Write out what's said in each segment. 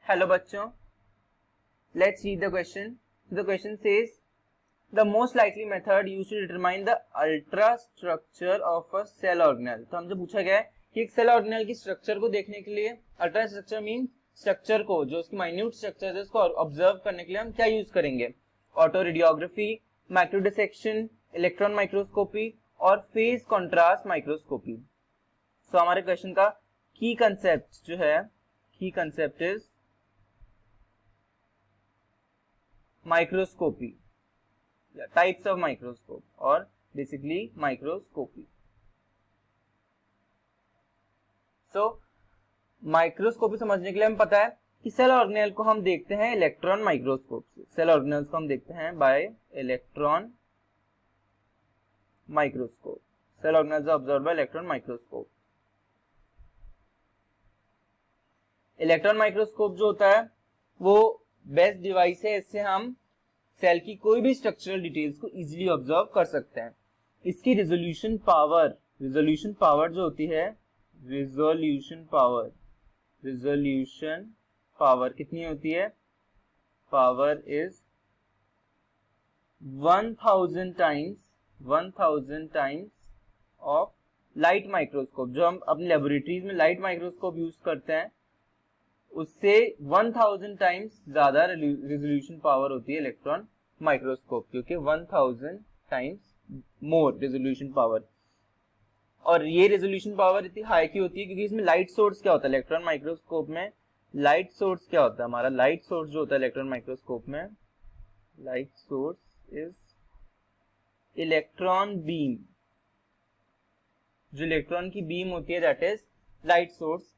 Hello बच्चों, let's read the question. The question says the most likely method used to determine the ultrastructure of a cell organelle. तो हमसे पूछा गया है कि एक सेल ऑर्गेनेल की स्ट्रक्चर को देखने के लिए, अल्ट्रा स्ट्रक्चर मीन स्ट्रक्चर को, जो उसकी माइन्यूट स्ट्रक्चर है उसको ऑब्जर्व करने के लिए हम क्या यूज करेंगे? Auto radiography, micro dissection, electron microscopy और फेज कॉन्ट्रास्ट माइक्रोस्कोपी. सो हमारे क्वेश्चन का की कंसेप्ट जो है, की concept is microscopy, types of microscope और बेसिकली माइक्रोस्कोपी. सो माइक्रोस्कोपी समझने के लिए हमें पता है कि सेल ऑर्गेनेल को हम देखते हैं इलेक्ट्रॉन माइक्रोस्कोप से. सेल ऑर्गेनेल्स को हम देखते हैं by electron microscope. Cell organelles observe by electron microscope. Electron microscope जो होता है वो बेस्ट डिवाइस है. इससे हम सेल की कोई भी स्ट्रक्चरल डिटेल्स को इजीली ऑब्जर्व कर सकते हैं. इसकी रिजोल्यूशन पावर जो होती है, रिजोल्यूशन पावर कितनी होती है? Power is 1000 times of light microscope. जो हम अपनी लेबोरेटरीज में लाइट माइक्रोस्कोप यूज करते हैं उससे 1000 टाइम्स ज्यादा रेजोल्यूशन पावर होती है इलेक्ट्रॉन माइक्रोस्कोप, क्योंकि 1000 टाइम्स मोर रेजोल्यूशन पावर. और ये रेजोल्यूशन पावर इतनी हाई की होती है क्योंकि इसमें लाइट सोर्स क्या होता है इलेक्ट्रॉन माइक्रोस्कोप में? लाइट सोर्स क्या होता है हमारा? लाइट सोर्स जो होता है इलेक्ट्रॉन माइक्रोस्कोप में, light source is electron beam. जो इलेक्ट्रॉन की बीम होती है दैट इज लाइट सोर्स.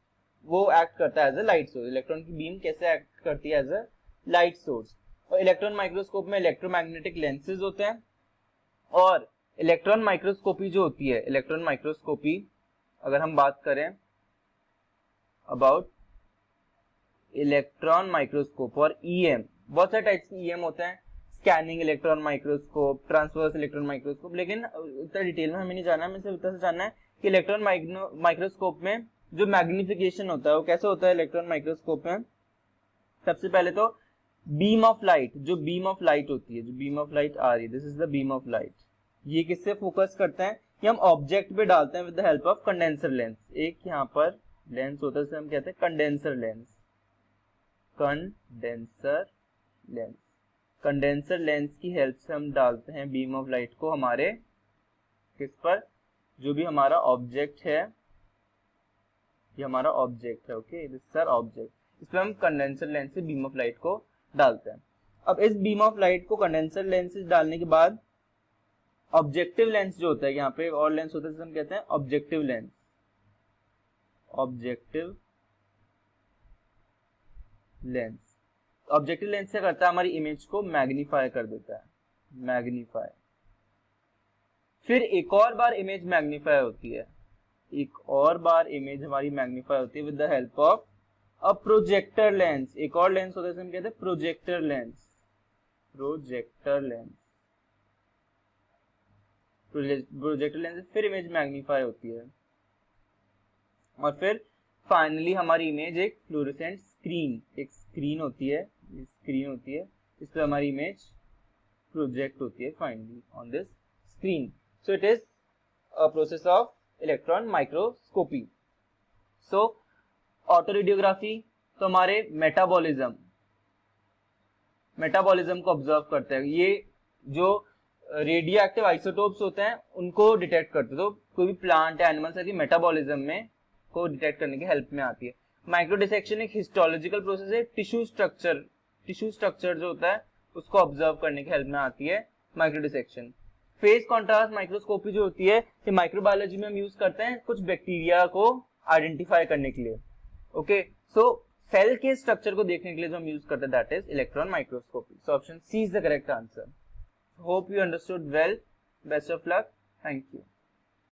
वो एक्ट करता है as a light source. Electron की बीम कैसे एक्ट करती है? As a light source. और इलेक्ट्रॉन माइक्रोस्कोप में इलेक्ट्रोमैग्नेटिक लेंसेज होते हैं. और इलेक्ट्रॉन माइक्रोस्कोपी जो होती है, इलेक्ट्रॉन माइक्रोस्कोपी अगर हम बात करें अबाउट इलेक्ट्रॉन माइक्रोस्कोप और ईएम, बहुत सारे टाइप्स के ईएम होते हैं. Scanning electron microscope, transverse electron microscope. लेकिन इतना डिटेल में हमें नहीं जानना है. हमें सिर्फ इतना से जानना है कि इलेक्ट्रॉन माइक्रोस्कोप में जो मैग्निफिकेशन होता है वो कैसे होता है इलेक्ट्रॉन माइक्रोस्कोप में. सबसे पहले तो बीम ऑफ लाइट, जो बीम ऑफ लाइट होती है, जो बीम ऑफ लाइट आ रही है, this is the beam of light. ये किससे फोकस करते हैं? ये हम ऑब्जेक्ट पे डालते हैं with the help of condenser lens. एक यहाँ पर लेंस होता है जिसे हम कहते हैं कंडेंसर लेंस. कंडेंसर लेंस की हेल्प से हम डालते हैं बीम ऑफ लाइट को हमारे किस पर? जो भी हमारा ऑब्जेक्ट है, ये हमारा ऑब्जेक्ट है. Okay, this is our object. इस पे हम कंडेंसर लेंस से बीम ऑफ लाइट को डालते हैं. अब इस बीम ऑफ लाइट को कंडेंसर लेंस से डालने के बाद ऑब्जेक्टिव लेंस जो होता है, यहाँ पे और लेंस होता है जिसे हम कहते हैं ऑब्जेक्टिव लेंस. ऑब्जेक्टिव लेंस से करता है हमारी इमेज को मैग्नीफाई कर देता है. मैग्नीफाई. फिर एक और बार इमेज मैग्नीफाई होती है. एक और बार इमेज हमारी मैग्नीफाई होती है with the help of a projector lens. एक और लेंस होता है जिसे हम कहते हैं प्रोजेक्टर लेंस. प्रोजेक्टर लेंस से फिर इमेज मैग्नीफाई होती है. और फिर फाइनली हमारी इमेज एक फ्लोरेसेंट स्क्रीन, एक स्क्रीन होती है, इस पर हमारी इमेज प्रोजेक्ट होती है finally on this screen. So it is a process of electron microscopy. So auto radiography तो हमारे मेटाबॉलिज्म को ऑब्जर्व करते हैं. ये जो रेडियो एक्टिव आइसोटोप्स होते हैं उनको डिटेक्ट करते हैं. तो कोई भी प्लांट या एनिमल की मेटाबॉलिज्म में को डिटेक्ट करने की हेल्प में आती है. माइक्रो डिसेक्शन एक हिस्टोलॉजिकल प्रोसेस है. टिश्यू स्ट्रक्चर जो होता है उसको ऑब्जर्व करने की हेल्प में आती है micro dissection. Phase contrast microscopy जो होती है ये माइक्रोबायोलॉजी में हम यूज करते हैं कुछ बैक्टीरिया को आइडेंटिफाई करने के लिए. ओके, सो सेल के स्ट्रक्चर को देखने के लिए जो हम यूज करते हैं that is electron microscopy. So option C is the correct answer. Hope you understood well. Best of luck. Thank you.